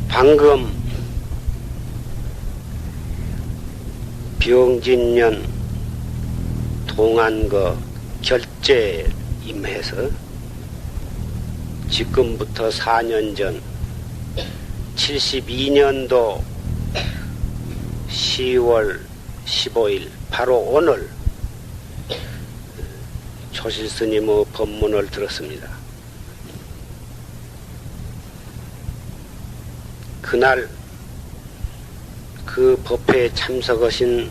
방금 병진년 동안거 결제 임해서 지금부터 4년 전 72년도 10월 15일 바로 오늘 조실스님의 법문을 들었습니다. 그날 그 법회에 참석하신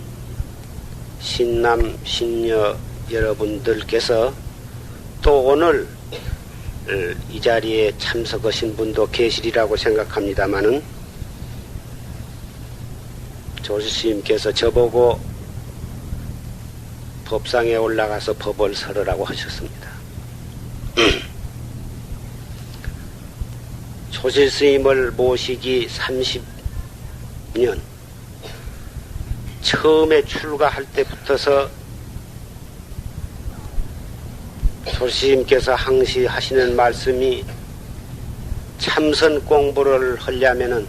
신남 신녀 여러분들께서 또 오늘 이 자리에 참석하신 분도 계시리라고 생각합니다마는 조실스님께서 저보고 법상에 올라가서 법을 설으라고 하셨습니다. 조실스님을 모시기 30년 처음에 출가할 때부터서 조실스님께서 항시 하시는 말씀이 참선 공부를 하려면은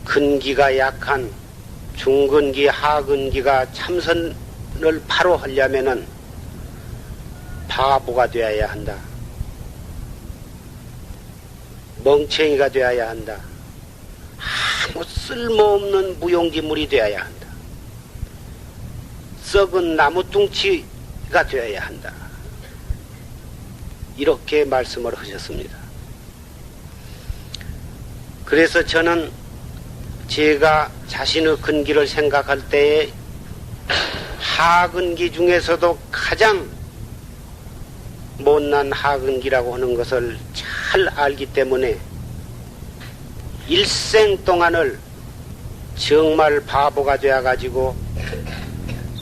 근기가 약한 중근기 하근기가 참선을 바로 하려면은 바보가 되어야 한다. 멍청이가 되어야 한다. 아무 쓸모없는 무용지물이 되어야 한다. 썩은 나무뚱치가 되어야 한다. 이렇게 말씀을 하셨습니다. 그래서 저는 제가 자신의 근기를 생각할 때에 하근기 중에서도 가장 못난 하근기라고 하는 것을 잘 알기 때문에 일생 동안을 정말 바보가 되어가지고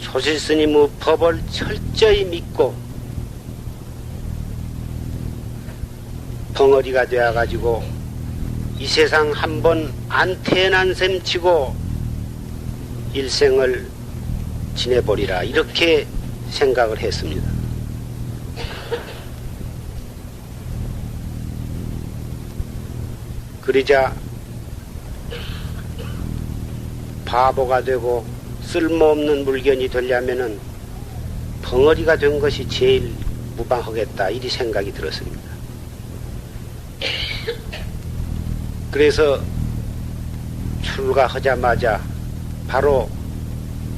조실스님의 법을 철저히 믿고 벙어리가 되어가지고 이 세상 한번 안 태어난 셈 치고 일생을 지내버리라 이렇게 생각을 했습니다. 그러자 바보가 되고 쓸모없는 물건이 되려면은 벙어리가 된 것이 제일 무방하겠다 이리 생각이 들었습니다. 그래서 출가하자마자 바로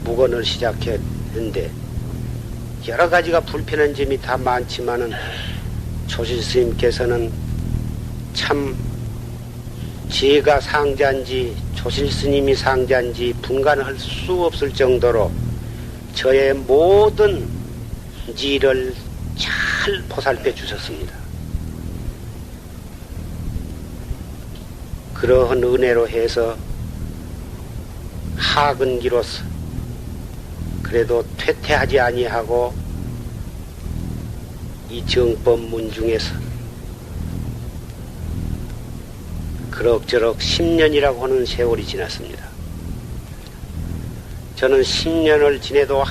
묵언을 시작했는데 여러 가지가 불편한 점이 다 많지만은 조실스님께서는 참 제가 상자인지 조실스님이 상자인지 분간할 수 없을 정도로 저의 모든 일을 잘 보살펴 주셨습니다. 그러한 은혜로 해서 하근기로서 그래도 퇴퇴하지 아니하고 이 정법문 중에서 그럭저럭 10년이라고 하는 세월이 지났습니다. 저는 10년을 지내도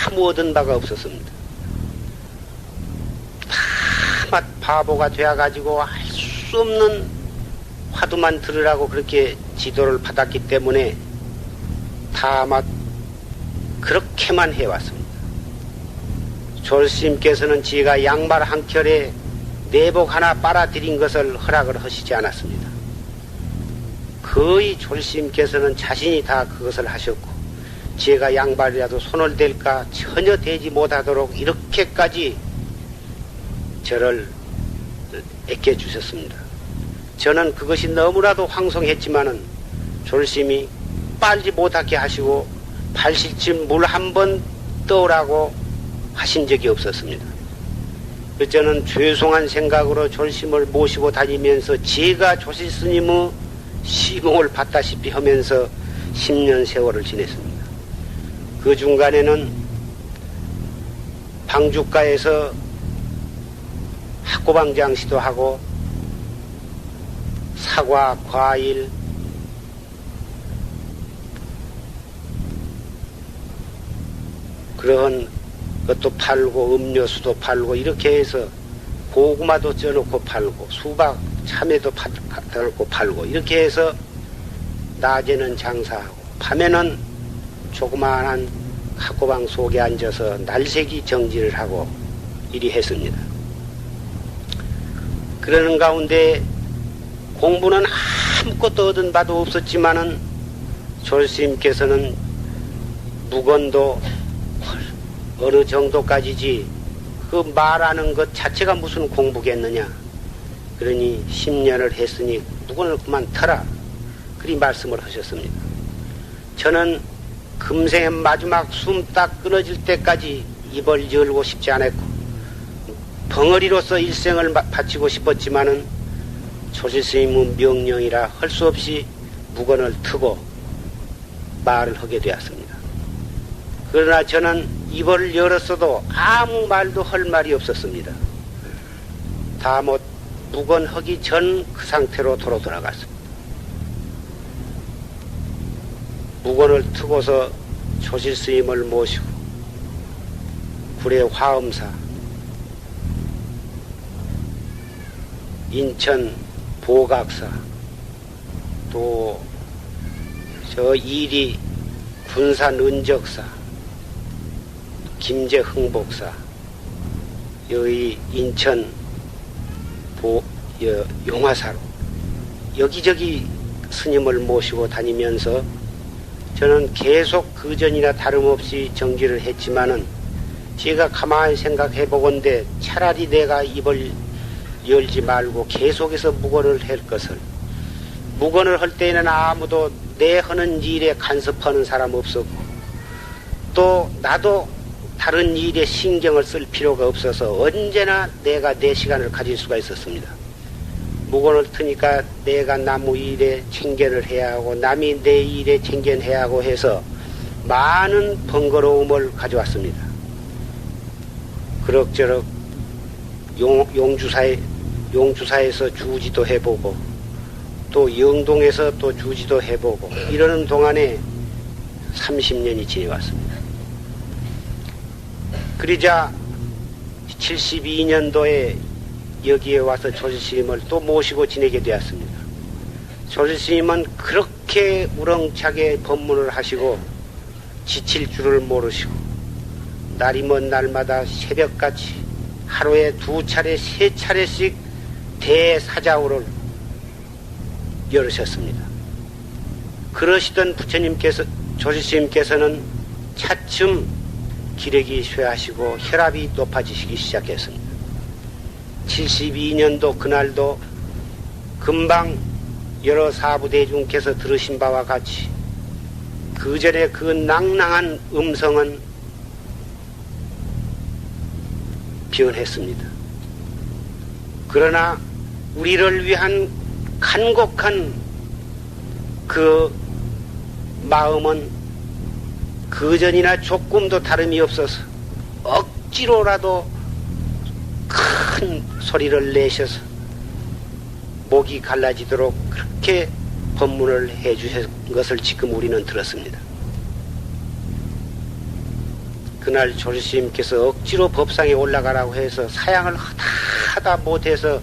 아무 얻은 바가 없었습니다. 다 바보가 되어가지고 알 수 없는 화두만 들으라고 그렇게 지도를 받았기 때문에 다 그렇게만 해왔습니다. 조실스님께서는 제가 양말 한 켤에 내복 하나 빨아들인 것을 허락을 하시지 않았습니다. 거의 조실스님께서는 자신이 다 그것을 하셨고 제가 양발이라도 손을 댈까 전혀 대지 못하도록 이렇게까지 저를 애껴주셨습니다. 저는 그것이 너무나도 황송했지만은 조실스님이 빨지 못하게 하시고 발실쯤 물 한 번 떠오라고 하신 적이 없었습니다. 저는 죄송한 생각으로 조실스님을 모시고 다니면서 제가 조실스님의 시봉을 받다시피 하면서 10년 세월을 지냈습니다. 그 중간에는 방주가에서 학고방장시도 하고 사과, 과일, 그런 것도 팔고 음료수도 팔고 이렇게 해서 고구마도 쪄놓고 팔고 수박 참외도 갖고 팔고 이렇게 해서 낮에는 장사하고 밤에는 조그마한 학고방 속에 앉아서 날새기 정지를 하고 이리 했습니다. 그러는 가운데 공부는 아무것도 얻은 바도 없었지만은 조스님께서는 묵언도 어느 정도까지지 그 말하는 것 자체가 무슨 공부겠느냐. 그러니 10년을 했으니 묵언을 그만 터라. 그리 말씀을 하셨습니다. 저는 금생의 마지막 숨 딱 끊어질 때까지 입을 열고 싶지 않았고 벙어리로서 일생을 바치고 싶었지만은 조실스님의 명령이라 할 수 없이 묵언을 트고 말을 하게 되었습니다. 그러나 저는 입을 열었어도 아무 말도 할 말이 없었습니다. 다 못 묵언하기 전 그 상태로 돌아갔습니다. 묵언을 트고서 조실스님을 모시고 구례 화엄사, 인천 보각사, 또 저 이리 군산 은적사, 김제흥복사, 여기 인천 용화사로 여기저기 스님을 모시고 다니면서 저는 계속 그전이나 다름없이 정지를 했지만은 제가 가만히 생각해 보건대 차라리 내가 입을 열지 말고 계속해서 묵언을 할 것을, 묵언을 할 때에는 아무도 내 하는 일에 간섭하는 사람 없었고 또 나도 다른 일에 신경을 쓸 필요가 없어서 언제나 내가 내 시간을 가질 수가 있었습니다. 묵언을 트니까 내가 남의 일에 챙견을 해야 하고 남이 내 일에 챙견해야 하고 해서 많은 번거로움을 가져왔습니다. 그럭저럭 용주사에서 주지도 해보고 또 영동에서 또 주지도 해보고 이러는 동안에 30년이 지내왔습니다. 그러자 72년도에 여기에 와서 조실스님을 또 모시고 지내게 되었습니다. 조실스님은 그렇게 우렁차게 법문을 하시고 지칠 줄을 모르시고 날이 먼 날마다 새벽같이 하루에 2차례 3차례씩 대사자우를 열으셨습니다. 그러시던 부처님께서, 조실스님께서는 차츰 기력이 쇠하시고 혈압이 높아지시기 시작했습니다. 72년도 그날도 금방 여러 사부대중께서 들으신 바와 같이 그 전에 그 낭낭한 음성은 변했습니다. 그러나 우리를 위한 간곡한 그 마음은 그전이나 조금도 다름이 없어서 억지로라도 큰 소리를 내셔서 목이 갈라지도록 그렇게 법문을 해주신 것을 지금 우리는 들었습니다. 그날 조실스님께서 억지로 법상에 올라가라고 해서 사양을 하다 못해서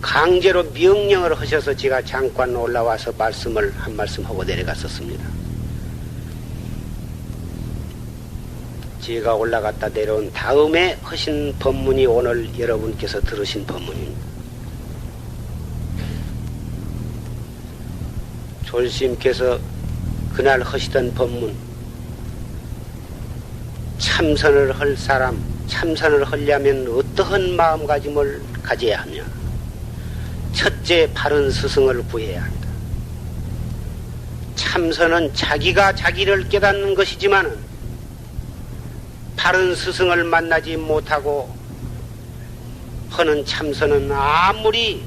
강제로 명령을 하셔서 제가 잠깐 올라와서 한 말씀 하고 내려갔었습니다. 제가 올라갔다 내려온 다음에 하신 법문이 오늘 여러분께서 들으신 법문입니다. 조실스님께서 그날 하시던 법문, 참선을 할 사람, 참선을 하려면 어떠한 마음가짐을 가져야 하냐. 첫째, 바른 스승을 구해야 한다. 참선은 자기가 자기를 깨닫는 것이지만 바른 스승을 만나지 못하고 하는 참선은 아무리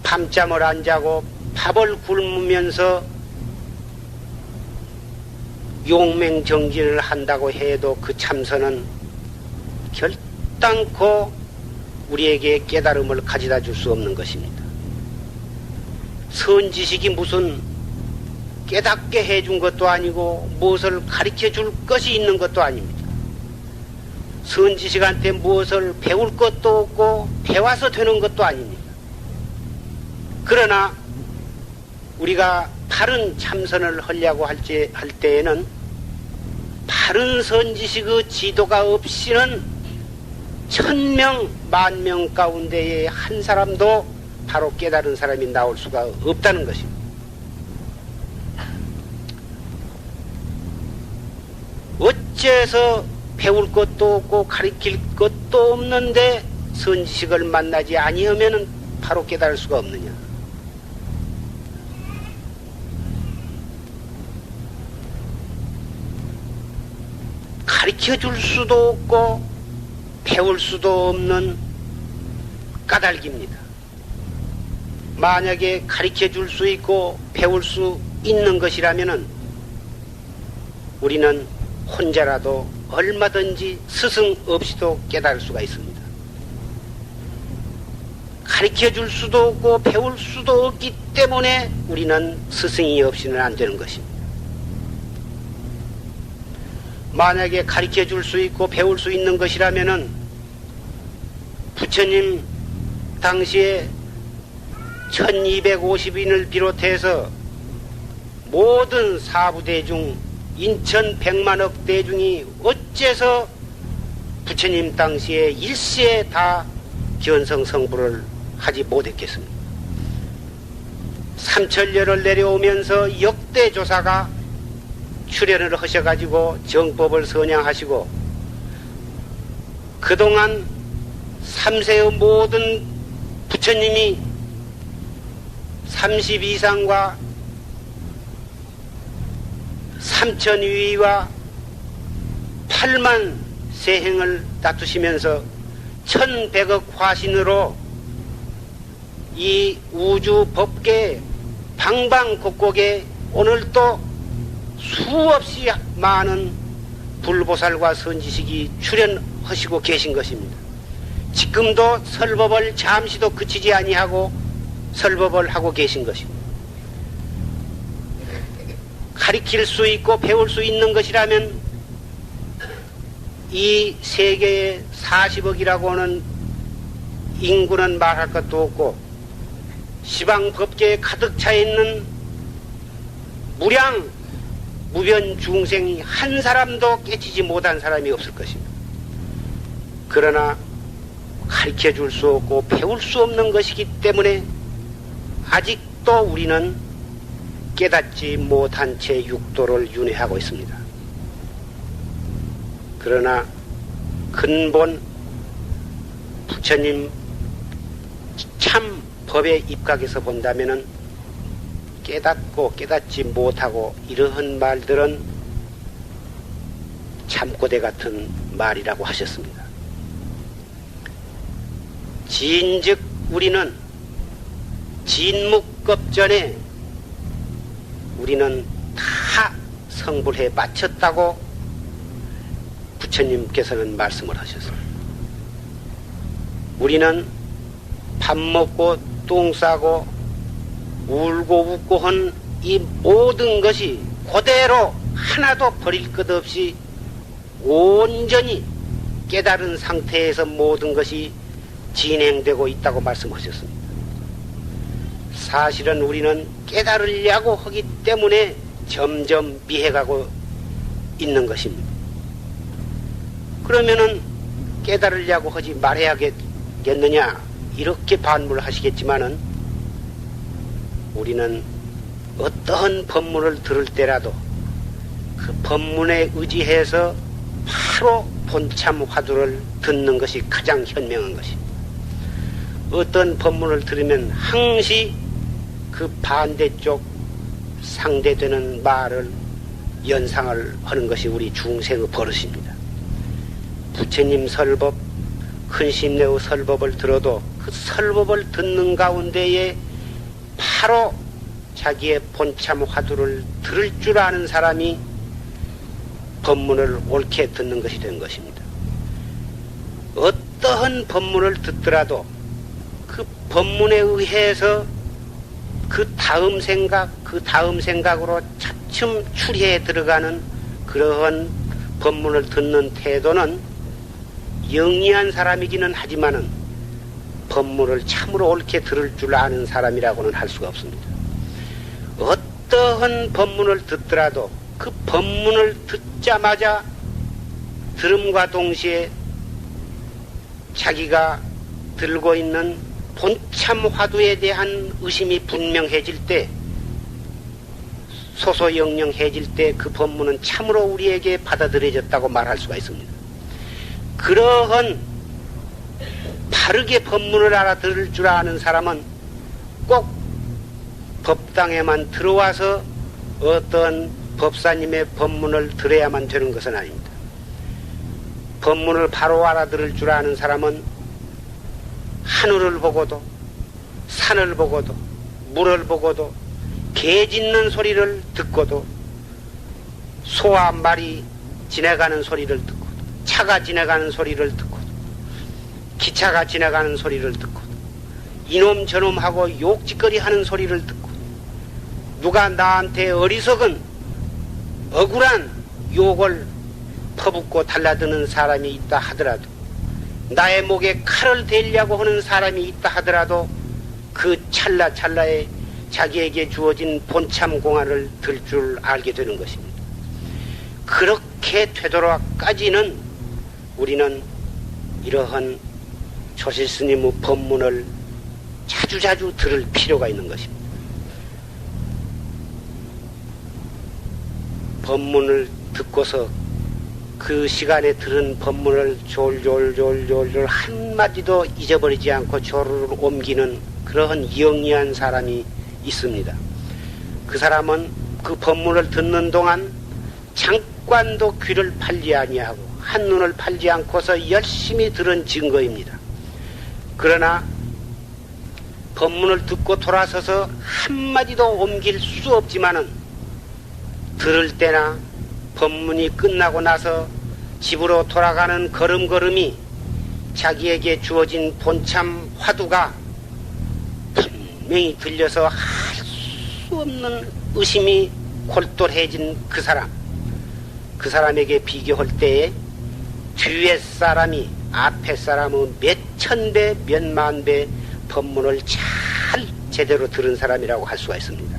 밤잠을 안 자고 밥을 굶으면서 용맹정진을 한다고 해도 그 참선은 결단코 우리에게 깨달음을 가져다 줄 수 없는 것입니다. 선지식이 무슨 깨닫게 해준 것도 아니고 무엇을 가르쳐 줄 것이 있는 것도 아닙니다. 선지식한테 무엇을 배울 것도 없고 배워서 되는 것도 아닙니다. 그러나 우리가 바른 참선을 하려고 할 때에는 바른 선지식의 지도가 없이는 1000명, 10,000명 가운데에 한 사람도 바로 깨달은 사람이 나올 수가 없다는 것입니다. 어째서 배울 것도 없고 가르칠 것도 없는데 선지식을 만나지 아니하면 바로 깨달을 수가 없느냐. 가르쳐 줄 수도 없고 배울 수도 없는 까닭입니다. 만약에 가르쳐 줄 수 있고 배울 수 있는 것이라면 우리는 혼자라도 얼마든지 스승 없이도 깨달을 수가 있습니다. 가르쳐 줄 수도 없고 배울 수도 없기 때문에 우리는 스승이 없이는 안 되는 것입니다. 만약에 가르쳐 줄 수 있고 배울 수 있는 것이라면은 부처님 당시에 1250인을 비롯해서 모든 사부대중 인천 100만억 대중이 어째서 부처님 당시에 일시에 다 견성성불을 하지 못했겠습니까? 삼천년을 내려오면서 역대 조사가 출연을 하셔가지고 정법을 선양하시고 그동안 3세의 모든 부처님이 32상과 3천위와 8만 세행을 다투시면서 1100억 화신으로 이 우주 법계 방방곡곡에 오늘 또 수없이 많은 불보살과 선지식이 출연하시고 계신 것입니다. 지금도 설법을 잠시도 그치지 아니하고 설법을 하고 계신 것입니다. 가르칠 수 있고 배울 수 있는 것이라면 이 세계에 40억이라고 하는 인구는 말할 것도 없고 시방법계에 가득 차 있는 무량 무변 중생이 한 사람도 깨치지 못한 사람이 없을 것입니다. 그러나 가르쳐 줄 수 없고 배울 수 없는 것이기 때문에 아직도 우리는 깨닫지 못한 채 육도를 윤회하고 있습니다. 그러나 근본 부처님 참 법에 입각해서 본다면은 깨닫고 깨닫지 못하고 이러한 말들은 참고대 같은 말이라고 하셨습니다. 진즉 우리는 진묵급전에 우리는 다 성불해 마쳤다고 부처님께서는 말씀을 하셨습니다. 우리는 밥 먹고 똥 싸고 울고 웃고 한 이 모든 것이 그대로 하나도 버릴 것 없이 온전히 깨달은 상태에서 모든 것이 진행되고 있다고 말씀하셨습니다. 사실은 우리는 깨달으려고 하기 때문에 점점 미해가고 있는 것입니다. 그러면은 깨달으려고 하지 말아야겠느냐 이렇게 반문을 하시겠지만은 우리는 어떠한 법문을 들을 때라도 그 법문에 의지해서 바로 본참 화두를 듣는 것이 가장 현명한 것입니다. 어떤 법문을 들으면 항시 그 반대쪽 상대되는 말을 연상을 하는 것이 우리 중생의 버릇입니다. 부처님 설법, 큰심내의 설법을 들어도 그 설법을 듣는 가운데에 바로 자기의 본참 화두를 들을 줄 아는 사람이 법문을 옳게 듣는 것이 된 것입니다. 어떠한 법문을 듣더라도 그 법문에 의해서 그 다음 생각으로 차츰 추리해 들어가는 그러한 법문을 듣는 태도는 영리한 사람이기는 하지만은 법문을 참으로 옳게 들을 줄 아는 사람이라고는 할 수가 없습니다. 어떠한 법문을 듣더라도 그 법문을 듣자마자 들음과 동시에 자기가 들고 있는 본참 화두에 대한 의심이 분명해질 때, 소소영령해질 때 그 법문은 참으로 우리에게 받아들여졌다고 말할 수가 있습니다. 그러한 바르게 법문을 알아들을 줄 아는 사람은 꼭 법당에만 들어와서 어떤 법사님의 법문을 들어야만 되는 것은 아닙니다. 법문을 바로 알아들을 줄 아는 사람은 하늘을 보고도 산을 보고도 물을 보고도 개 짖는 소리를 듣고도 소와 말이 지나가는 소리를 듣고도 차가 지나가는 소리를 듣고도 기차가 지나가는 소리를 듣고도 이놈 저놈하고 욕짓거리 하는 소리를 듣고 누가 나한테 어리석은 억울한 욕을 퍼붓고 달라드는 사람이 있다 하더라도, 나의 목에 칼을 대려고 하는 사람이 있다 하더라도 그 찰나찰나에 자기에게 주어진 본참 공안을 들 줄 알게 되는 것입니다. 그렇게 되도록까지는 우리는 이러한 조실스님의 법문을 자주자주 들을 필요가 있는 것입니다. 법문을 듣고서 그 시간에 들은 법문을 졸졸졸졸졸 한마디도 잊어버리지 않고 조르르 옮기는 그러한 영리한 사람이 있습니다. 그 사람은 그 법문을 듣는 동안 잠깐도 귀를 팔지 아니하고 한눈을 팔지 않고서 열심히 들은 증거입니다. 그러나 법문을 듣고 돌아서서 한마디도 옮길 수 없지만은 들을 때나 법문이 끝나고 나서 집으로 돌아가는 걸음걸음이 자기에게 주어진 본참 화두가 분명히 들려서 할 수 없는 의심이 골똘해진 그 사람에게 비교할 때에 뒤에 사람이 앞에 사람의 몇 천배 몇 만배 법문을 잘 제대로 들은 사람이라고 할 수가 있습니다.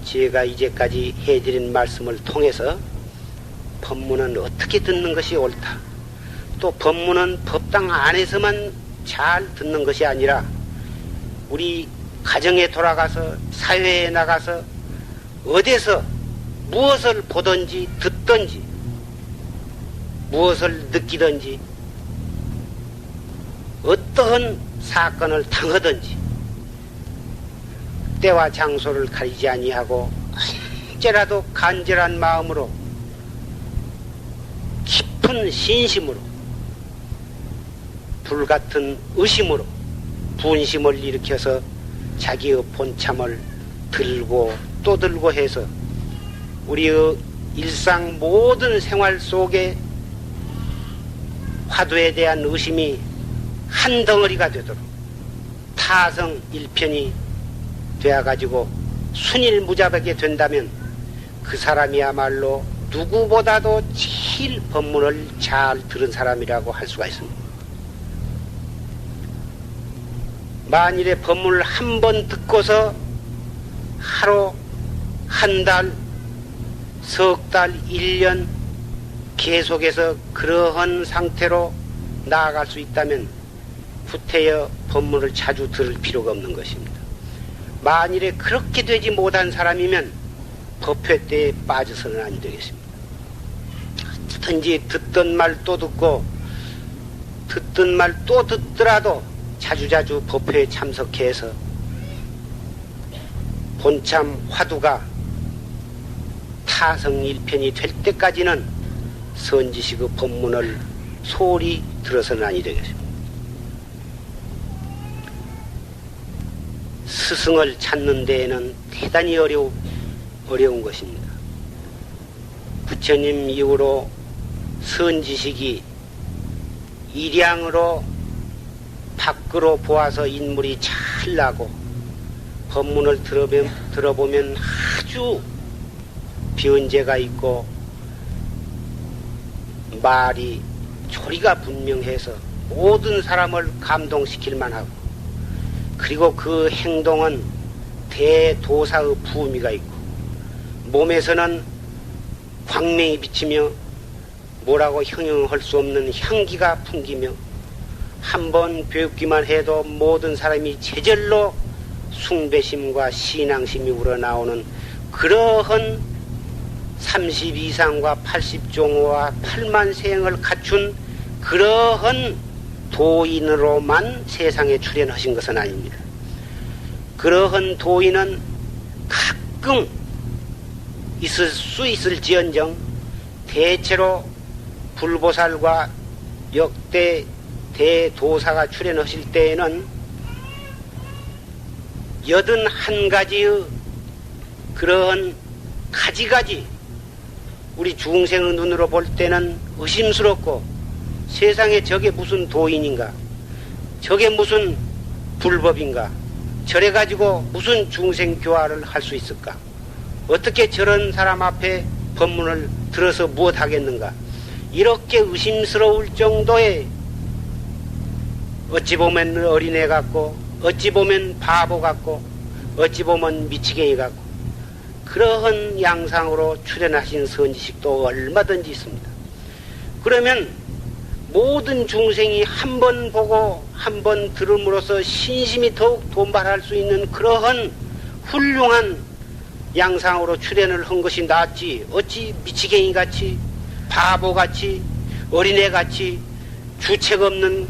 제가 이제까지 해드린 말씀을 통해서 법문은 어떻게 듣는 것이 옳다, 또 법문은 법당 안에서만 잘 듣는 것이 아니라 우리 가정에 돌아가서 사회에 나가서 어디서 무엇을 보든지 듣든지 무엇을 느끼든지 어떠한 사건을 당하든지 때와 장소를 가리지 아니하고 언제라도 간절한 마음으로 깊은 신심으로 불같은 의심으로 분심을 일으켜서 자기의 본참을 들고 또 들고 해서 우리의 일상 모든 생활 속에 화두에 대한 의심이 한 덩어리가 되도록 타성일편이 되어가지고 순일무잡하게 된다면 그 사람이야말로 누구보다도 제일 법문을 잘 들은 사람이라고 할 수가 있습니다. 만일에 법문을 한 번 듣고서 하루, 한 달, 석 달, 1년 계속해서 그러한 상태로 나아갈 수 있다면 후태여 법문을 자주 들을 필요가 없는 것입니다. 만일에 그렇게 되지 못한 사람이면 법회 때에 빠져서는 안 되겠습니다. 어떻든지 듣던 말 또 듣고 듣던 말 또 듣더라도 자주자주 법회에 참석해서 본참 화두가 타성일편이 될 때까지는 선지식의 법문을 소홀히 들어서는 아니 되겠습니다. 스승을 찾는 데에는 대단히 어려운 것입니다. 부처님 이후로 선지식이 일양으로 밖으로 보아서 인물이 잘 나고 법문을 들어보면 아주 변제가 있고 말이 조리가 분명해서 모든 사람을 감동시킬 만하고, 그리고 그 행동은 대도사의 부미가 있고, 몸에서는 광명이 비치며 뭐라고 형용할 수 없는 향기가 풍기며, 한번 뵙기만 해도 모든 사람이 제절로 숭배심과 신앙심이 우러나오는 그러한 30 이상과 80종호와 8만 세행을 갖춘 그러한 도인으로만 세상에 출현하신 것은 아닙니다. 그러한 도인은 가끔 있을 수 있을지언정 대체로 불보살과 역대 대도사가 출현하실 때에는 81가지의 그러한 가지가지 우리 중생의 눈으로 볼 때는 의심스럽고, 세상에 저게 무슨 도인인가, 저게 무슨 불법인가, 저래 가지고 무슨 중생 교화를 할 수 있을까, 어떻게 저런 사람 앞에 법문을 들어서 무엇 하겠는가, 이렇게 의심스러울 정도의, 어찌 보면 어린애 같고, 어찌 보면 바보 같고, 어찌 보면 미치갱이 같고, 그러한 양상으로 출현하신 선지식도 얼마든지 있습니다. 그러면 모든 중생이 한 번 보고 한 번 들음으로써 신심이 더욱 돈발할 수 있는 그러한 훌륭한 양상으로 출현을 한 것이 낫지, 어찌 미치갱이 같이, 바보 같이, 어린애 같이 주책 없는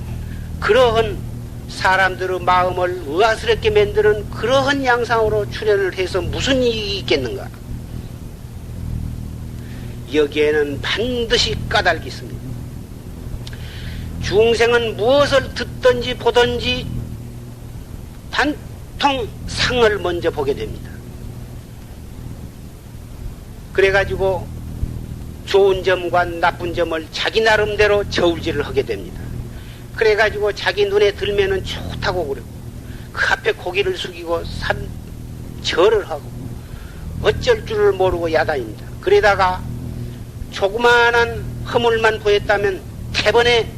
그러한 사람들의 마음을 의아스럽게 만드는 그러한 양상으로 출현을 해서 무슨 이익이 있겠는가? 여기에는 반드시 까닭이 있습니다. 중생은 무엇을 듣든지 보든지 단통 상을 먼저 보게 됩니다. 그래가지고 좋은 점과 나쁜 점을 자기 나름대로 저울질을 하게 됩니다. 그래가지고 자기 눈에 들면은 좋다고 그러고, 그 앞에 고개를 숙이고 절을 하고 어쩔 줄을 모르고 야단입니다. 그러다가 조그마한 허물만 보였다면 대번에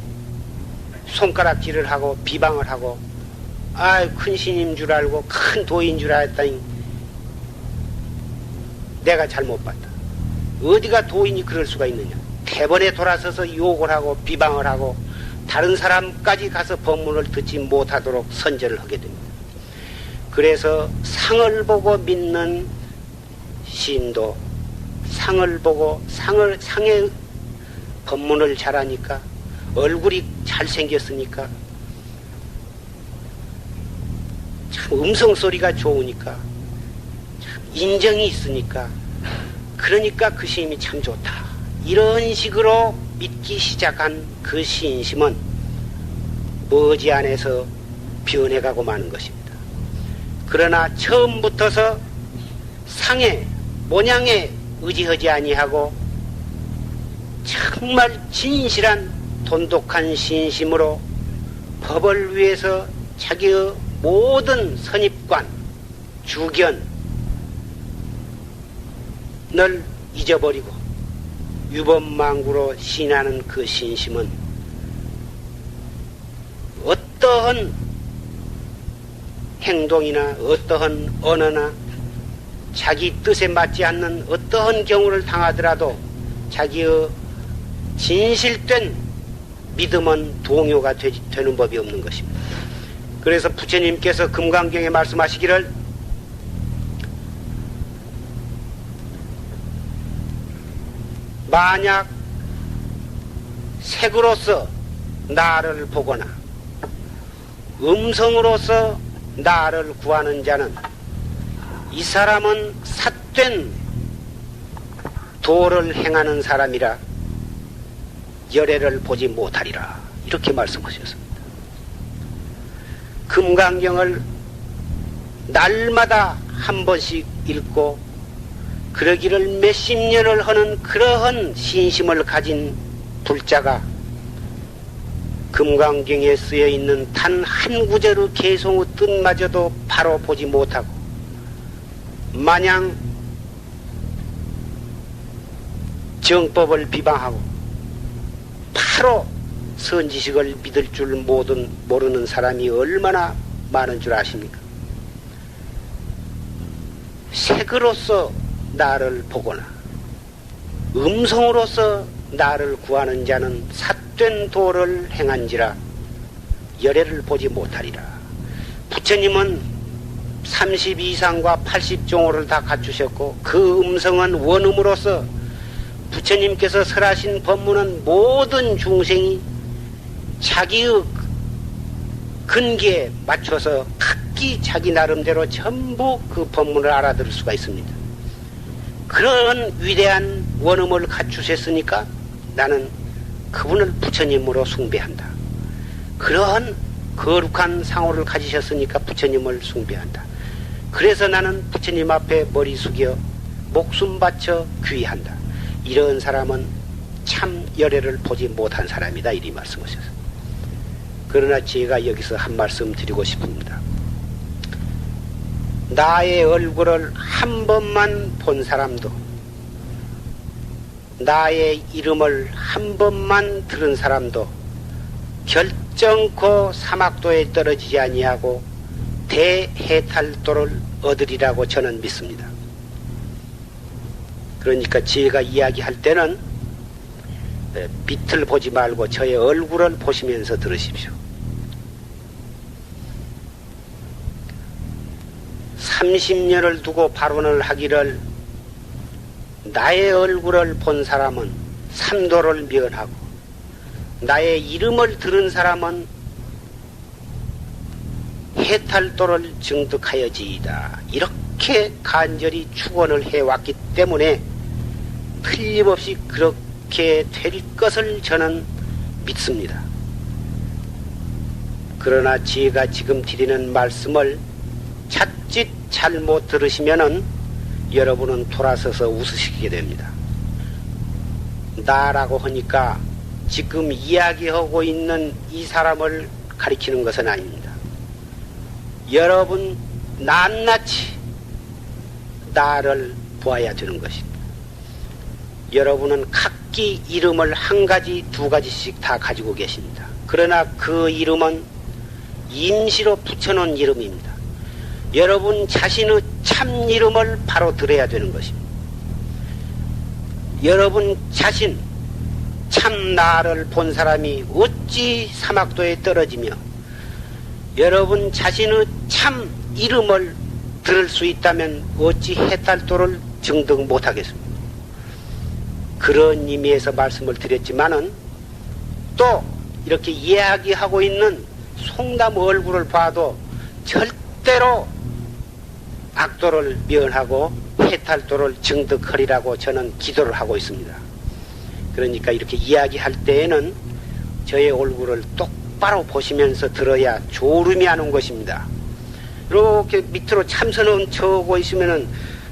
손가락질을 하고 비방을 하고, 큰 신인 줄 알고 큰 도인 줄 알았다니 내가 잘못 봤다. 어디가 도인이 그럴 수가 있느냐. 대번에 돌아서서 욕을 하고 비방을 하고 다른 사람까지 가서 법문을 듣지 못하도록 선절을 하게 됩니다. 그래서 상을 보고 믿는 신도, 상을 보고 상의 법문을 잘하니까, 얼굴이 잘생겼으니까, 참 음성소리가 좋으니까, 참 인정이 있으니까, 그러니까 그 스님이 참 좋다, 이런 식으로 믿기 시작한 그 신심은 머지않아서 변해가고 마는 것입니다. 그러나 처음부터서 상에 모양에 의지하지 아니하고 정말 진실한 돈독한 신심으로 법을 위해서 자기의 모든 선입관, 주견을 잊어버리고 유법망구로 신하는 그 신심은 어떠한 행동이나 어떠한 언어나 자기 뜻에 맞지 않는 어떠한 경우를 당하더라도 자기의 진실된 믿음은 동요가 되는 법이 없는 것입니다. 그래서 부처님께서 금강경에 말씀하시기를 만약 색으로서 나를 보거나 음성으로서 나를 구하는 자는 이 사람은 삿된 도를 행하는 사람이라 열애를 보지 못하리라, 이렇게 말씀하셨습니다. 금강경을 날마다 한 번씩 읽고 그러기를 몇십 년을 하는 그러한 신심을 가진 불자가 금강경에 쓰여 있는 단 한 구절의 개송의 뜻마저도 바로 보지 못하고 마냥 정법을 비방하고 바로 선지식을 믿을 줄 모르는 사람이 얼마나 많은 줄 아십니까? 색으로서 나를 보거나 음성으로서 나를 구하는 자는 삿된 도를 행한지라 열애를 보지 못하리라. 부처님은 32상과 80종호를 다 갖추셨고 그 음성은 원음으로서 부처님께서 설하신 법문은 모든 중생이 자기의 근기에 맞춰서 각기 자기 나름대로 전부 그 법문을 알아들을 수가 있습니다. 그런 위대한 원음을 갖추셨으니까 나는 그분을 부처님으로 숭배한다. 그러한 거룩한 상호를 가지셨으니까 부처님을 숭배한다. 그래서 나는 부처님 앞에 머리 숙여 목숨 바쳐 귀의한다. 이런 사람은 참 열애를 보지 못한 사람이다. 이리 말씀하셨어요. 그러나 제가 여기서 한 말씀 드리고 싶습니다. 나의 얼굴을 한 번만 본 사람도, 나의 이름을 한 번만 들은 사람도 결정코 사막도에 떨어지지 아니하고 대해탈도를 얻으리라고 저는 믿습니다. 그러니까 제가 이야기할 때는 빛을 보지 말고 저의 얼굴을 보시면서 들으십시오. 30년을 두고 발언을 하기를 나의 얼굴을 본 사람은 삼도를 면하고 나의 이름을 들은 사람은 해탈도를 증득하여지이다. 이렇게 간절히 축원을 해왔기 때문에 틀림없이 그렇게 될 것을 저는 믿습니다. 그러나 제가 지금 드리는 말씀을 자칫 잘못 들으시면은 여러분은 돌아서서 웃으시게 됩니다. 나라고 하니까 지금 이야기하고 있는 이 사람을 가리키는 것은 아닙니다. 여러분 낱낱이 나를 보아야 되는 것입니다. 여러분은 각기 이름을 한 가지 두 가지씩 다 가지고 계십니다. 그러나 그 이름은 임시로 붙여놓은 이름입니다. 여러분 자신의 참 이름을 바로 들어야 되는 것입니다. 여러분 자신 참 나를 본 사람이 어찌 사막도에 떨어지며 여러분 자신의 참 이름을 들을 수 있다면 어찌 해탈도를 증득 못하겠습니까? 그런 의미에서 말씀을 드렸지만은 또 이렇게 이야기하고 있는 송담 얼굴을 봐도 절대로 악도를 면하고 해탈도를 증득하리라고 저는 기도를 하고 있습니다. 그러니까 이렇게 이야기할 때에는 저의 얼굴을 똑바로 보시면서 들어야 졸음이 안 온 것입니다. 이렇게 밑으로 참선은 쳐오고 있으면은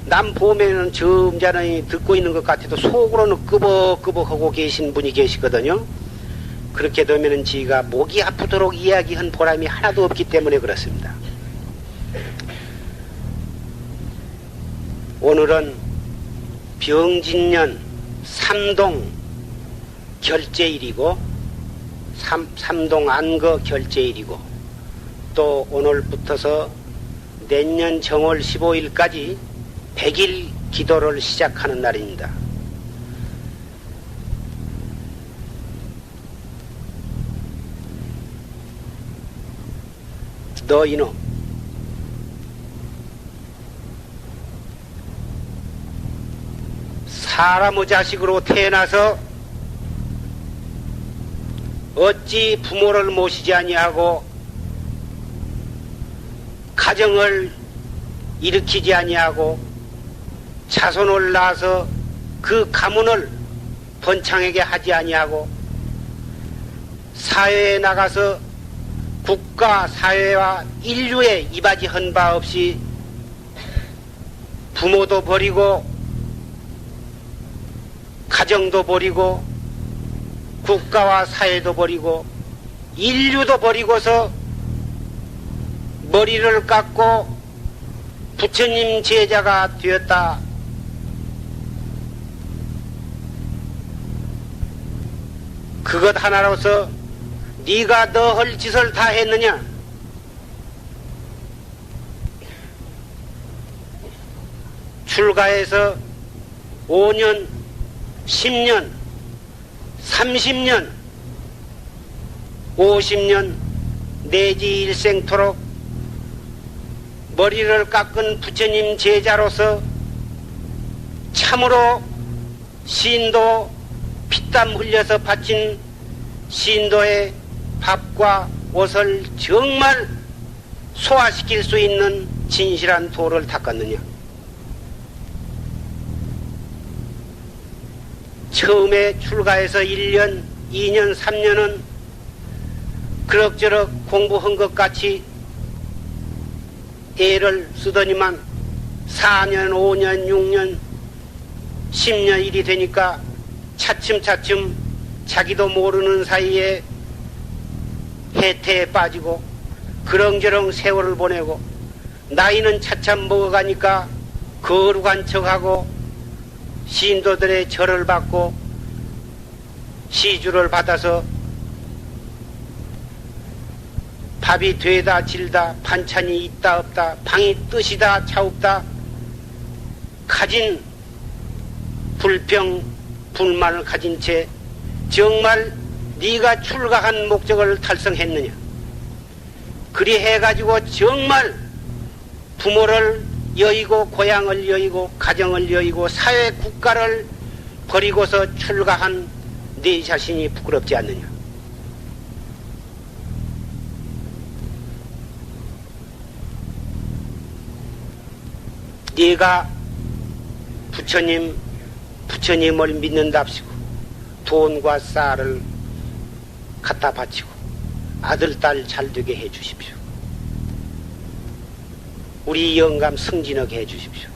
남 보면은 점잖이 듣고 있는 것 같아도 속으로는 끄벅끄벅하고 계신 분이 계시거든요. 그렇게 되면은 지가 목이 아프도록 이야기한 보람이 하나도 없기 때문에 그렇습니다. 오늘은 병진년 삼동 결제일이고 삼동 안거 결제일이고 또 오늘부터서 내년 정월 15일까지 100일 기도를 시작하는 날입니다. 너 이놈, 사람의 자식으로 태어나서 어찌 부모를 모시지 아니하고 가정을 일으키지 아니하고 자손을 낳아서 그 가문을 번창하게 하지 아니하고 사회에 나가서 국가 사회와 인류에 이바지한 바 없이 부모도 버리고 가정도 버리고 국가와 사회도 버리고 인류도 버리고서 머리를 깎고 부처님 제자가 되었다. 그것 하나로서 네가 너 할 짓을 다 했느냐? 출가해서 5년, 10년, 30년, 50년 내지 일생토록 머리를 깎은 부처님 제자로서 참으로 신도 피땀 흘려서 바친 신도의 밥과 옷을 정말 소화시킬 수 있는 진실한 도를 닦았느냐? 처음에 출가해서 1년, 2년, 3년은 그럭저럭 공부한 것 같이 애를 쓰더니만 4년, 5년, 6년, 10년 일이 되니까 차츰차츰 자기도 모르는 사이에 해태에 빠지고 그렁저렁 세월을 보내고 나이는 차참 먹어가니까 거룩한 척하고 신도들의 절을 받고 시주를 받아서 밥이 되다 질다 반찬이 있다 없다 방이 뜻이다 차없다 가진 불평 불만을 가진 채 정말 네가 출가한 목적을 달성했느냐? 그리 해가지고 정말 부모를 여의고 고향을 여의고 가정을 여의고 사회 국가를 버리고서 출가한 네 자신이 부끄럽지 않느냐? 네가 부처님을 믿는답시고 돈과 쌀을 갖다 바치고 아들, 딸 잘되게 해 주십시오. 우리 영감 승진하게 해 주십시오.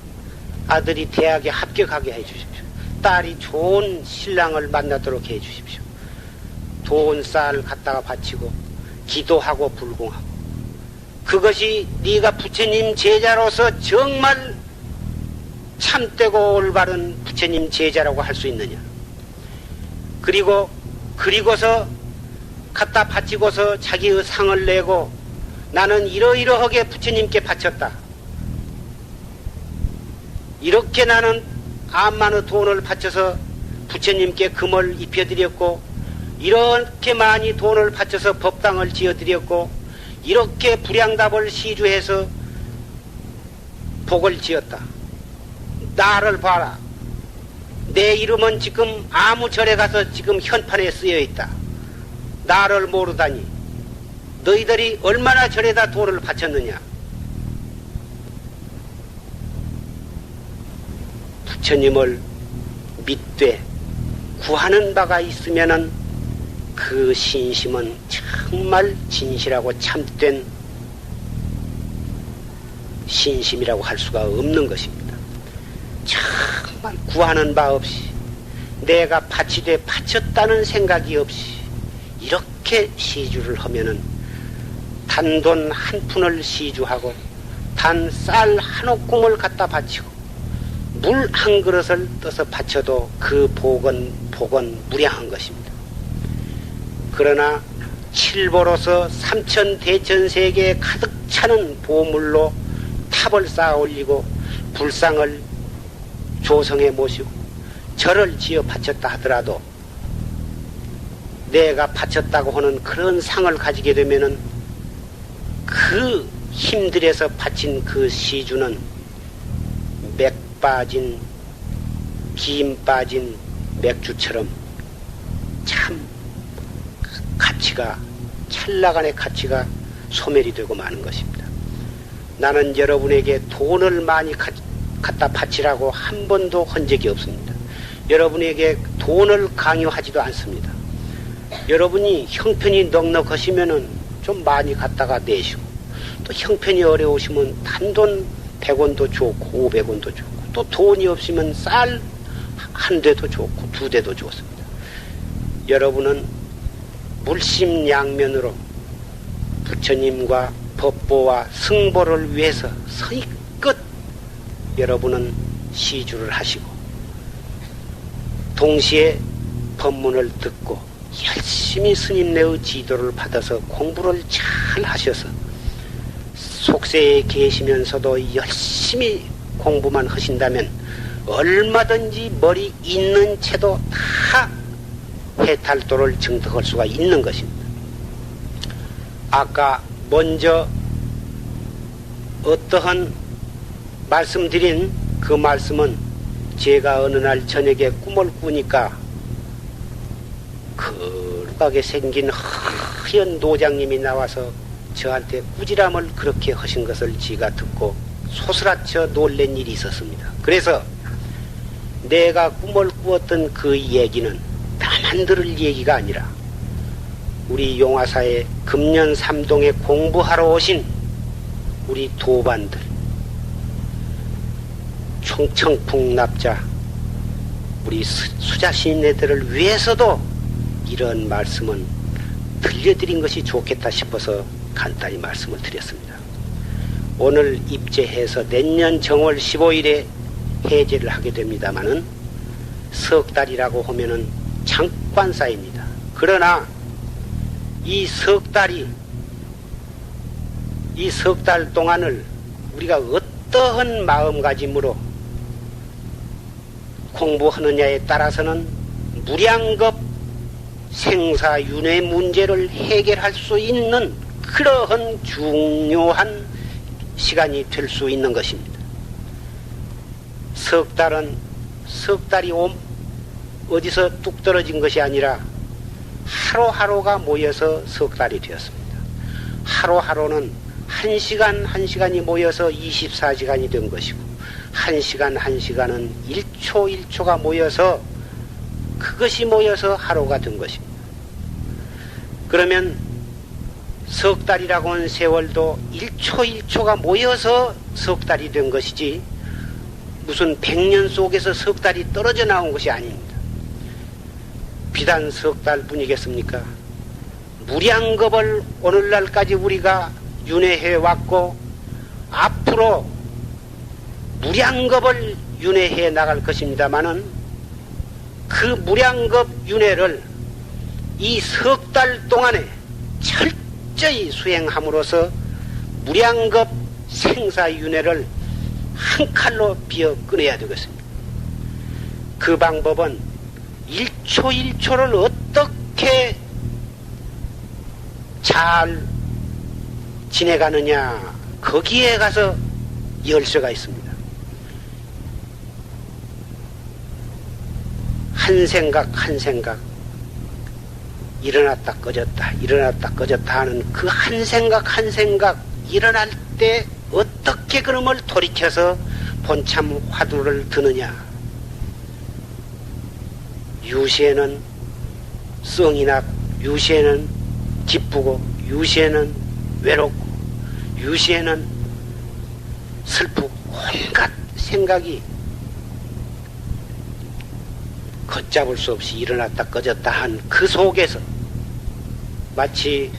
아들이 대학에 합격하게 해 주십시오. 딸이 좋은 신랑을 만나도록 해 주십시오. 돈, 쌀 갖다가 바치고 기도하고 불공하고 그것이 네가 부처님 제자로서 정말 참되고 올바른 부처님 제자라고 할 수 있느냐? 그리고서 갖다 바치고서 자기의 상을 내고 나는 이러이러하게 부처님께 바쳤다. 이렇게 나는 암만의 돈을 바쳐서 부처님께 금을 입혀드렸고 이렇게 많이 돈을 바쳐서 법당을 지어드렸고 이렇게 불량답을 시주해서 복을 지었다. 나를 봐라. 내 이름은 지금 아무 절에 가서 지금 현판에 쓰여 있다. 나를 모르다니 너희들이 얼마나 절에다 돈을 바쳤느냐? 부처님을 믿되 구하는 바가 있으면은 그 신심은 정말 진실하고 참된 신심이라고 할 수가 없는 것입니다. 정말 구하는 바 없이 내가 바치되 바쳤다는 생각이 없이 이렇게 시주를 하면은 단돈 한 푼을 시주하고 단 쌀 한 옥공을 갖다 바치고 물 한 그릇을 떠서 바쳐도 그 복은 무량한 것입니다. 그러나 칠보로서 삼천대천세계에 가득 차는 보물로 탑을 쌓아 올리고 불상을 조성해 모시고 절을 지어 바쳤다 하더라도 내가 바쳤다고 하는 그런 상을 가지게 되면은 그 힘들여서 바친 그 시주는 맥 빠진 김 빠진 맥주처럼 참 가치가 찰나간의 가치가 소멸이 되고 마는 것입니다. 나는 여러분에게 돈을 많이 갖다 바치라고 한 번도 한 적이 없습니다. 여러분에게 돈을 강요하지도 않습니다. 여러분이 형편이 넉넉하시면은 좀 많이 갖다가 내시고 또 형편이 어려우시면 단돈 100원도 좋고 500원도 좋고 또 돈이 없으면 쌀 한 대도 좋고 두 대도 좋습니다. 여러분은 물심양면으로 부처님과 법보와 승보를 위해서 선의껏 여러분은 시주를 하시고 동시에 법문을 듣고 열심히 스님네의 지도를 받아서 공부를 잘 하셔서 속세에 계시면서도 열심히 공부만 하신다면 얼마든지 머리 있는 채도 다 해탈도를 증득할 수가 있는 것입니다. 아까 먼저 어떠한 말씀드린 그 말씀은 제가 어느 날 저녁에 꿈을 꾸니까 그렇게 생긴 하얀 노장님이 나와서 저한테 꾸지람을 그렇게 하신 것을 제가 듣고 소스라쳐 놀란 일이 있었습니다. 그래서 내가 꿈을 꾸었던 그 얘기는 다만 들을 얘기가 아니라 우리 용화사의 금년 삼동에 공부하러 오신 우리 도반들, 총청풍납자 우리 수자신네들을 위해서도 이런 말씀은 들려드린 것이 좋겠다 싶어서 간단히 말씀을 드렸습니다. 오늘 입제해서 내년 정월 15일에 해제를 하게 됩니다마는 석 달이라고 하면은 잠깐 쌓입니다. 그러나 이 석 달 동안을 우리가 어떠한 마음가짐으로 공부하느냐에 따라서는 무량겁 생사윤회 문제를 해결할 수 있는 그러한 중요한 시간이 될 수 있는 것입니다. 석 달이 어디서 뚝 떨어진 것이 아니라 하루하루가 모여서 석 달이 되었습니다. 하루하루는 한 시간이 모여서 24시간이 된 것이고 한 시간은 1초 모여서 그것이 모여서 하루가 된 것입니다. 그러면 석 달이라고 하는 세월도 1초가 모여서 석 달이 된 것이지 무슨 100년 속에서 석 달이 떨어져 나온 것이 아닙니다. 비단 석 달뿐이겠습니까? 무량겁을 오늘날까지 우리가 윤회해 왔고 앞으로 무량겁을 윤회해 나갈 것입니다마는 그 무량겁 윤회를 이 석 달 동안에 철저히 수행함으로써 무량겁 생사윤회를 한 칼로 비어 끊어야 되겠습니다. 그 방법은 1초를 어떻게 잘 지내가느냐 거기에 가서 열쇠가 있습니다. 한 생각 일어났다 꺼졌다 하는 그 한 생각 일어날 때 어떻게 그놈을 돌이켜서 본참 화두를 드느냐. 유시에는 성이나 유시에는 기쁘고 유시에는 외롭고 유시에는 슬프고 온갖 생각이 걷잡을 수 없이 일어났다 꺼졌다 한 그 속에서 마치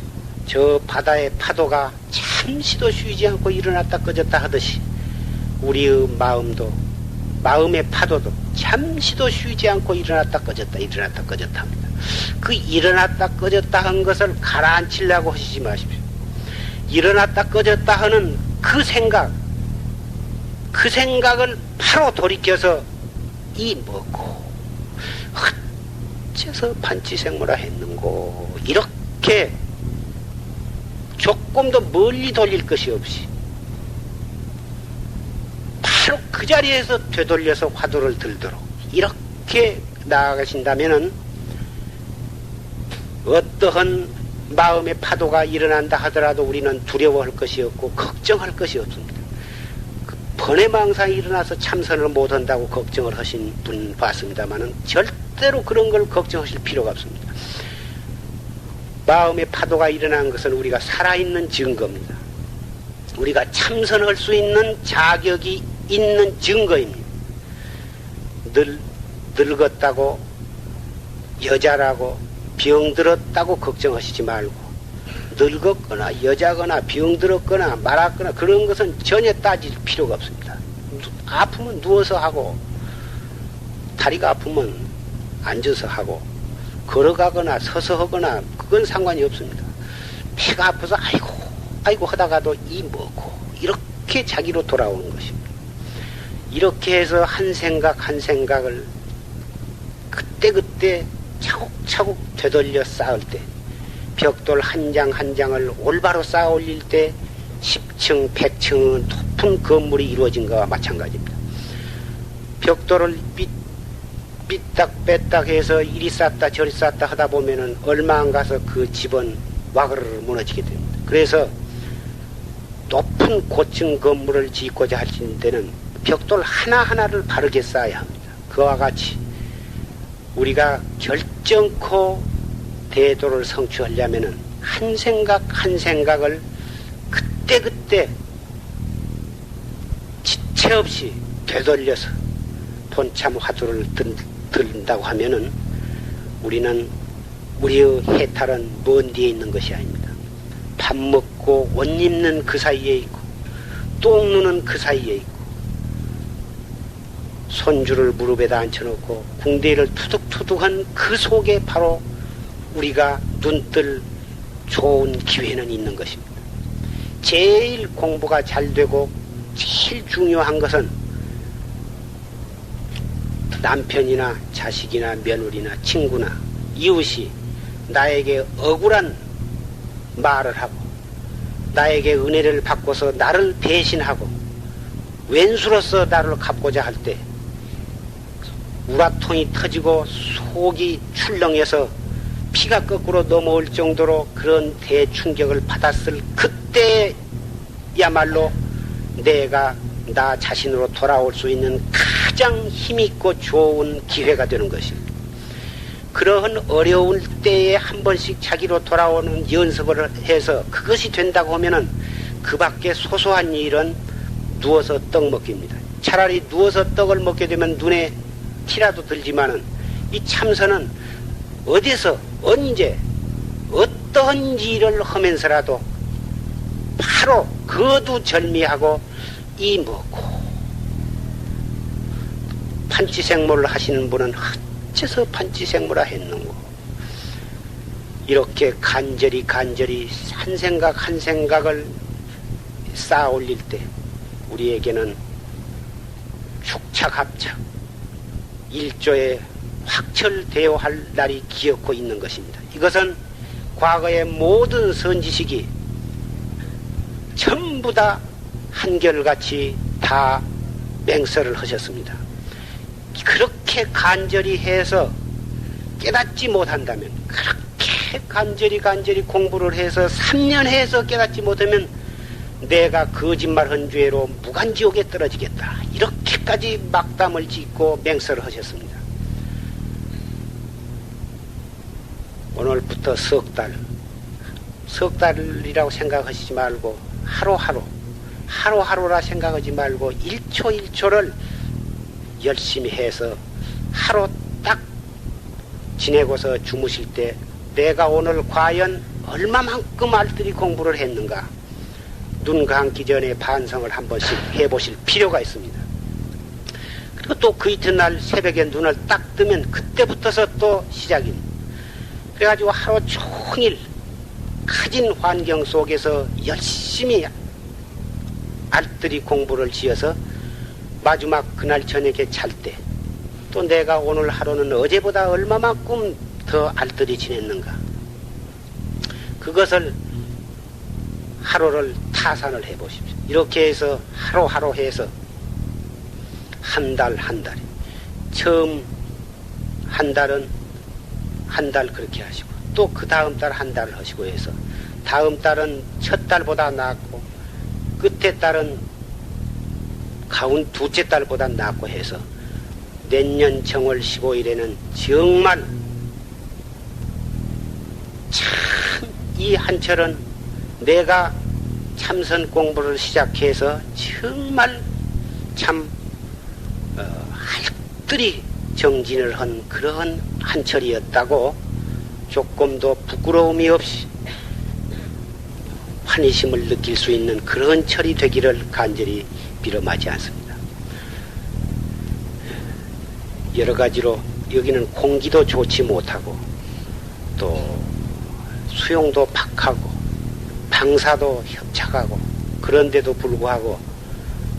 저 바다의 파도가 잠시도 쉬지 않고 일어났다 꺼졌다 하듯이 우리의 마음의 파도도 잠시도 쉬지 않고 일어났다 꺼졌다 합니다. 그 일어났다 꺼졌다 한 것을 가라앉히려고 하시지 마십시오. 일어났다 꺼졌다 하는 그 생각을 바로 돌이켜서 이 뭐고 어째서 판치생모라 했는고 이렇게 조금도 멀리 돌릴 것이 없이 바로 그 자리에서 되돌려서 화두를 들도록 이렇게 나아가신다면은 어떠한 마음의 파도가 일어난다 하더라도 우리는 두려워할 것이 없고 걱정할 것이 없습니다. 그 번외망상이 일어나서 참선을 못한다고 걱정을 하신 분 봤습니다만은 절대로 그런 걸 걱정하실 필요가 없습니다. 마음의 파도가 일어난 것은 우리가 살아있는 증거입니다. 우리가 참선할 수 있는 자격이 있는 증거입니다. 늙었다고 여자라고 병들었다고 걱정하시지 말고 늙었거나 여자거나 병들었거나 말았거나 그런 것은 전혀 따질 필요가 없습니다. 아프면 누워서 하고 다리가 아프면 앉아서 하고 걸어가거나 서서 하거나 그건 상관이 없습니다. 배가 아파서 아이고 하다가도 이 먹고 이렇게 자기로 돌아오는 것입니다. 이렇게 해서 한 생각 한 생각을 그때그때 차곡차곡 되돌려 쌓을 때, 벽돌 한 장 한 장을 올바로 쌓아 올릴 때 10층 100층은 높은 건물이 이루어진 것과 마찬가지입니다. 벽돌을 삐딱 빼딱 해서 이리 쌓다 저리 쌓다 하다 보면은 얼마 안 가서 그 집은 와그르르 무너지게 됩니다. 그래서 높은 고층 건물을 짓고자 할 때는 벽돌 하나하나를 바르게 쌓아야 합니다. 그와 같이 우리가 결정코 대도를 성취하려면은 한 생각 한 생각을 그때그때 지체 없이 되돌려서 본참 화두를 들는다고 하면은 우리는 우리의 해탈은 먼 뒤에 있는 것이 아닙니다. 밥 먹고 옷 입는 그 사이에 있고 똥 누는 그 사이에 있고 손주를 무릎에다 앉혀놓고 궁대를 투둑투둑한 그 속에 바로 우리가 눈뜰 좋은 기회는 있는 것입니다. 제일 공부가 잘 되고 제일 중요한 것은 남편이나 자식이나 며느리나 친구나 이웃이 나에게 억울한 말을 하고 나에게 은혜를 받고서 나를 배신하고 왼수로서 나를 갚고자 할 때 우라통이 터지고 속이 출렁해서 피가 거꾸로 넘어올 정도로 그런 대충격을 받았을 그때야말로 내가 나 자신으로 돌아올 수 있는 가장 힘있고 좋은 기회가 되는 것입니다. 그러한 어려울 때에 한 번씩 자기로 돌아오는 연습을 해서 그것이 된다고 하면은 그 밖에 소소한 일은 누워서 떡 먹기입니다. 차라리 누워서 떡을 먹게 되면 눈에 티라도 들지만은 이 참선은 어디서 언제 어떤 일을 하면서라도 바로 거두절미하고 이 먹고 판치생물을 하시는 분은 어째서 판치생물을 했는고 이렇게 간절히 한 생각 한 생각을 쌓아 올릴 때 우리에게는 축착합착 일조에 확철되어 할 날이 기었고 있는 것입니다. 이것은 과거의 모든 선지식이 전부 다 한결같이 다 맹설을 하셨습니다. 그렇게 간절히 해서 깨닫지 못한다면, 그렇게 간절히 공부를 해서 3년 해서 깨닫지 못하면 내가 거짓말한 죄로 무간지옥에 떨어지겠다. 이렇게까지 막담을 짓고 맹설을 하셨습니다. 오늘부터 석 달이라고 생각하시지 말고 하루하루라 생각하지 말고 1초 열심히 해서 하루 딱 지내고서 주무실 때 내가 오늘 과연 얼마만큼 알뜰히 공부를 했는가 눈 감기 전에 반성을 한 번씩 해보실 필요가 있습니다. 그리고 또 그 이튿날 새벽에 눈을 딱 뜨면 그때부터서 또 시작입니다. 그래가지고 하루 종일 가진 환경 속에서 열심히 알뜰히 공부를 지어서 마지막 그날 저녁에 잘 때 또 내가 오늘 하루는 어제보다 얼마만큼 더 알뜰히 지냈는가 그것을 하루를 타산을 해보십시오. 이렇게 해서 하루하루 해서 한 달에 처음 한 달은 한 달 그렇게 하시고 또 그 다음 달 한 달을 하시고 해서 다음 달은 첫 달보다 낫고 끝에 달은 가운 둘째 달보다 낫고 해서 내년 정월 15일에는 정말 참 이 한철은 내가 참선 공부를 시작해서 정말 참 알뜰히 정진을 한 그런 한철이었다고 조금도 부끄러움이 없이 환희심을 느낄 수 있는 그런 철이 되기를 간절히 빌어마지 않습니다. 여러 가지로 여기는 공기도 좋지 못하고 또 수용도 박하고 방사도 협착하고 그런데도 불구하고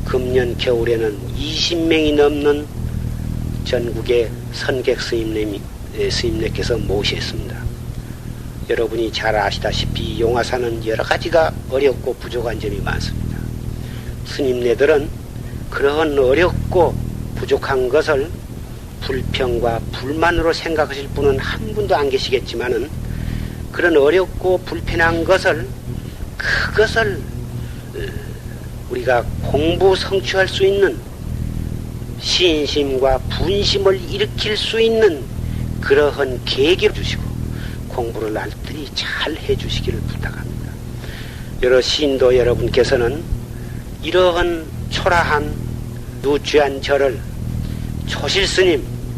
금년 겨울에는 20명이 넘는 전국의 선객 스님네께서 모셨습니다. 여러분이 잘 아시다시피 용화사는 여러 가지가 어렵고 부족한 점이 많습니다. 스님네들은 그러한 어렵고 부족한 것을 불평과 불만으로 생각하실 분은 한 분도 안 계시겠지만은 그런 어렵고 불편한 것을 그것을 우리가 공부 성취할 수 있는 신심과 분심을 일으킬 수 있는 그러한 계기를 주시고 공부를 날들이 잘 해주시기를 부탁합니다. 여러 신도 여러분께서는 이러한 초라한 누추한 절을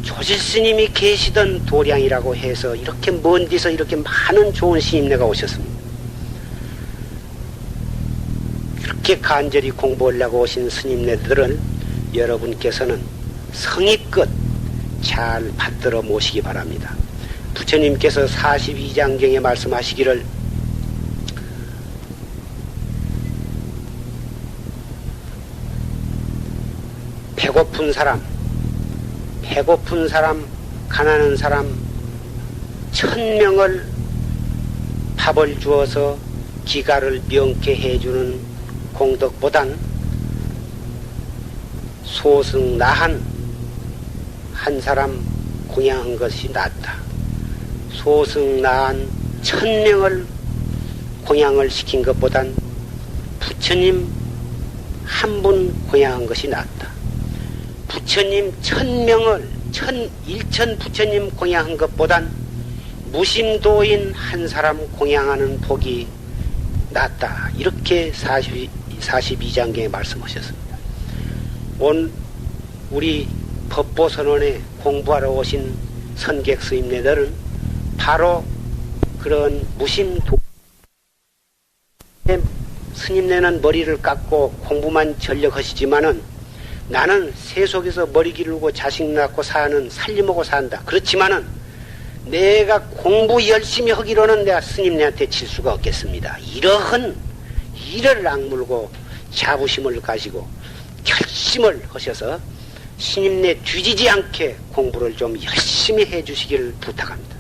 조실스님이 계시던 도량이라고 해서 이렇게 먼 데서 이렇게 많은 좋은 스님네가 오셨습니다. 그렇게 간절히 공부하려고 오신 스님네들을 여러분께서는 성의껏 잘 받들어 모시기 바랍니다. 부처님께서 42장경에 말씀하시기를 배고픈 사람, 가난한 사람 1000명을 밥을 주어서 기가를 명쾌 해주는 공덕보단 소승 나한 한 사람 공양한 것이 낫다. 소승 나한 1000명을 공양을 시킨 것보단 부처님 한 분 공양한 것이 낫다. 부처님 1000명을 1000 부처님 공양한 것보단 무심도인 한 사람 공양하는 복이 낫다. 이렇게 42장경에 말씀하셨습니다. 오늘 우리 법보선언에 공부하러 오신 선객 스님네들은 바로 그런 무심도 스님네는 머리를 깎고 공부만 전력하시지만은 나는 세속에서 머리 기르고 자식 낳고 사는 살림하고 산다. 그렇지만은 내가 공부 열심히 하기로는 내가 스님네한테 질 수가 없겠습니다. 이러한 이를 악물고 자부심을 가지고 결심을 하셔서 스님네 뒤지지 않게 공부를 좀 열심히 해주시기를 부탁합니다.